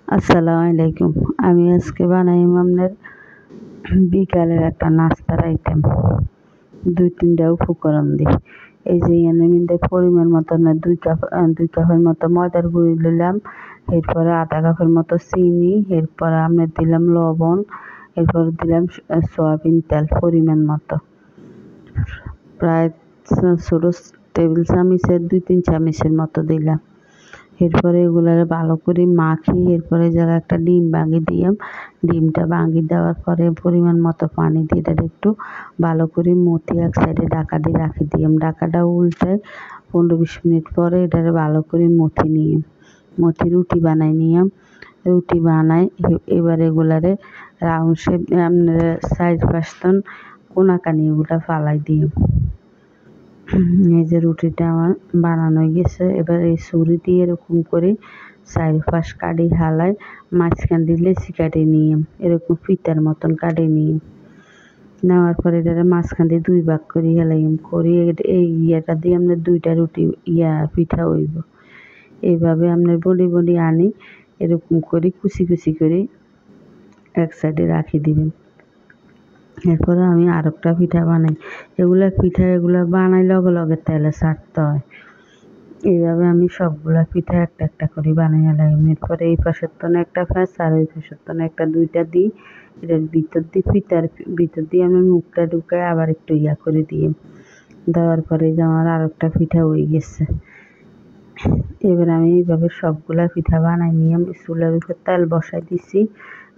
আসসালামু আলাইকুম। আমি আজকে বানাইম আপনার বিকালের একটা নাস্তার আইটেম। ২-৩টা উপকরণ দিয়ে। এই যে এখানের মধ্যে পরিমাণ মতো ২ কাপের মতো ময়দার গুঁড়ি লইলাম। এরপরে ১/২ কাপের মতো চিনি, এরপরে আপনার দিলাম লবণ, এরপরে দিলাম সয়াবিন তেল পরিমাণ মতো। প্রায় ছোট টেবিল চামচের ২-৩ চামচের মতো দিলাম। এরপরে এগুলারে ভালো করে মাখি, এরপরে এই জায়গায় একটা ডিম ভাঙি দিলাম। ডিমটা ভাঙি দেওয়ার পরে পরিমাণ মতো পানি দিয়ে এটারে একটু ভালো করে মথি, এক সাইডে ঢাকা দিয়ে রাখি দিলাম। ঢাকাটা উল্টায় ১৫-২০ মিনিট পরে এটারে ভালো করে মথি নিলাম। মথি রুটি বানাই নিলাম। রুটি বানাই এবার এগুলারে রাউন্ড শেপ আপনার ৪-৫ কোনাকানি এগুলা ফালাই দিলাম। এই যে রুটিটা আমার বানানো হয়ে গেছে। এবার এই ছুরি দিয়ে এরকম করে ৪-৫ কাটি হালাই মাঝখান দিয়ে লেচি কাটে নিলাম। এরকম ফিতার মতন কাটে নিলাম। নেওয়ার পরে এটারে মাঝখান দিয়ে ২ ভাগ করে হেলাইম করে এই ইয়েটা দিয়ে আপনার ২টা রুটি পিঠা হইব। এইভাবে আপনার বড়ি আনি এরকম করে কুচি করে এক সাইডে রাখি দিবেন। এরপরে আমি আরেকটা পিঠা বানাই। এগুলা বানাই লগে তেলে ছাড়তে হয়। এইভাবে আমি সবগুলা পিঠা একটা করে বানাই হেলাইম। এরপরে এই পাশের তনে একটা ফ্যাঁস আর ওই পাশের তনে একটা ২টা দিই। এটার ফিতার ভিতর দিয়ে আমি মুখটা ঢুকাই আবার একটু করে দিই। দেওয়ার পরে যে আমার আরেকটা পিঠা হয়ে গেছে। এবার আমি এইভাবে সবগুলা পিঠা বানাই নিয়ে চুলার উপর তেল বসাই দিছি।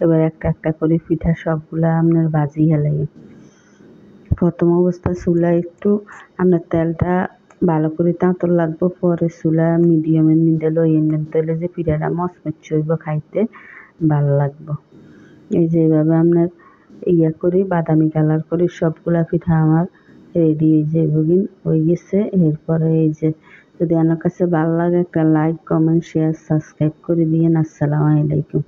এবার একটা করে পিঠা সবগুলা আপনার ভাজি হেলাই। প্রথম অবস্থায় চুলা একটু আপনার তেলটা ভালো করে তাঁতর লাগবো, পরে চুলা মিডিয়ামের মধ্যে লইয়ে নেন, তাহলে যে পিঠাটা মচমচ হইব, খাইতে ভালো লাগবো। এই যে এইভাবে আপনার করে বাদামি কালার করে সবগুলা পিঠা আমার রেডি হয়ে গেছে। এরপরে এই যে যদি আমার কাছে ভালো লাগে একটা লাইক, কমেন্ট, শেয়ার, সাবস্ক্রাইব করে দিয়েন। আসসালামু আলাইকুম।